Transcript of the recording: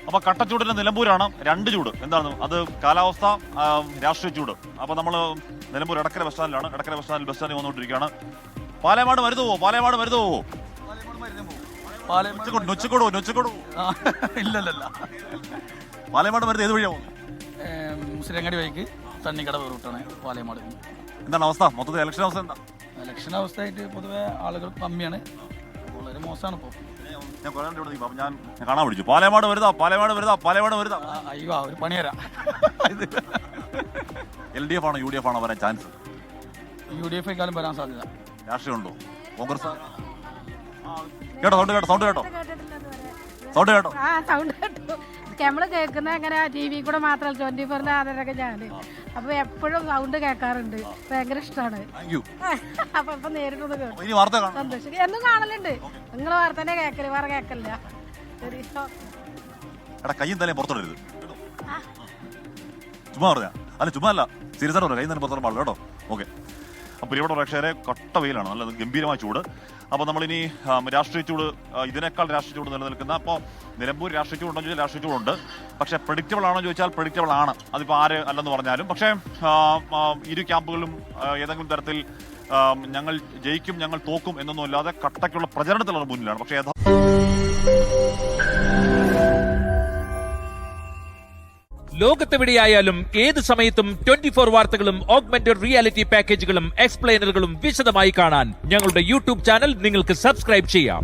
അപ്പൊ കട്ടച്ചൂടിന്റെ നിലമ്പൂരാണ്. 2 ചൂട് എന്താണ് അത്? കാലാവസ്ഥ, രാഷ്ട്രീയ ചൂട്. അപ്പൊ നമ്മള് നിലമ്പൂർ എടക്കര ബസ് സ്റ്റാൻഡിലാണ്. എടക്കര ബസ് സ്റ്റാൻഡിൽ വന്നുകൊണ്ടിരിക്കുകയാണ്. പാലയമാട് മരുന്നുവോ? നൊച്ചിക്കോടോ ഇല്ലല്ല. പാലയമാട് മരുന്ന് ഏത് വഴിയാവും? മുസ്ലിങ്ങാടി വഴിക്ക് തണ്ണിക്കട റൂട്ടാണ് പാലയമാട്. എന്താണ് അവസ്ഥ? മൊത്തത്തിൽ ഇലക്ഷൻ അവസ്ഥ എന്താ? ഇലക്ഷൻ അവസ്ഥയായിട്ട് പൊതുവെ ആളുകൾ കമ്മിയാണ്, വളരെ മോശമാണ് ഇപ്പോൾ. ഞാൻ കാണാൻ പിടിച്ചു. പാലയമാട് വരുതാ. അയ്യോ ഒരു പണി തരാം. LDF ആണോ UDF ആണോ വരാൻ ചാൻസ്? UDF കാലം വരാൻ സാധ്യത. രാഷ്ട്രീയം ഉണ്ടോ? കോൺഗ്രസ്? സൗണ്ട് കേട്ടോ. നമ്മള് കേൾക്കുന്ന അങ്ങനെ TV കൂടെ മാത്രമല്ല, 24 ആദരൊക്കെ ഞാന്. അപ്പൊ എപ്പോഴും സൗണ്ട് കേൾക്കാറുണ്ട്, ഭയങ്കര ഇഷ്ടമാണ്. അപ്പൊ ഇപ്പൊ നേരിട്ടൊന്ന് കേൾക്കും, സന്തോഷം. എന്നും കാണലുണ്ട്. നിങ്ങള് വാർത്തന്നെ കേക്കല്, വേറെ കേക്കല്ല. കയ്യും തലയും പുറത്തോടരുത്. ചുമ്മാ പറഞ്ഞാ അല്ല, ചുമ്മാ അല്ല, സീരിയസ് ആയിട്ട് കയ്യിൽ തന്നെ പുറത്തോടെ പാടില്ല കേട്ടോ. ഓക്കെ. അപ്പോൾ ഇവിടെ പ്രേക്ഷകരെ കട്ട വെയിലാണ്, നല്ല ഗംഭീരമായ ചൂട്. അപ്പോൾ നമ്മളിനി രാഷ്ട്രീയ ചൂട്, ഇതിനേക്കാൾ രാഷ്ട്രീയ ചൂട് നിലനിൽക്കുന്ന, അപ്പോൾ നിലമ്പൂർ രാഷ്ട്രീയ ചൂടുണ്ടോ ചോദിച്ചാൽ രാഷ്ട്രീയ ചൂടുണ്ട്. പക്ഷേ പ്രെഡിക്റ്റബിൾ ആണോ ചോദിച്ചാൽ പ്രെഡിക്റ്റബിൾ ആണ്. അതിപ്പോൾ ആര് അല്ലെന്ന് പറഞ്ഞാലും. പക്ഷേ ഇരു ക്യാമ്പുകളിലും ഏതെങ്കിലും തരത്തിൽ ഞങ്ങൾ ജയിക്കും, ഞങ്ങൾ തോക്കും എന്നൊന്നും ഇല്ലാതെ കട്ടയ്ക്കുള്ള പ്രചരണത്തിലുള്ള മുന്നിലാണ്. പക്ഷേ ലോകത്തെവിടെയായാലും ഏത് സമയത്തും 24 വാർത്തകളും ഓഗ്മെന്റഡ് റിയാലിറ്റി പാക്കേജുകളും എക്സ്പ്ലെയിനറുകളും വിശദമായി കാണാൻ ഞങ്ങളുടെ യൂട്യൂബ് ചാനൽ നിങ്ങൾക്ക് സബ്സ്ക്രൈബ് ചെയ്യാം.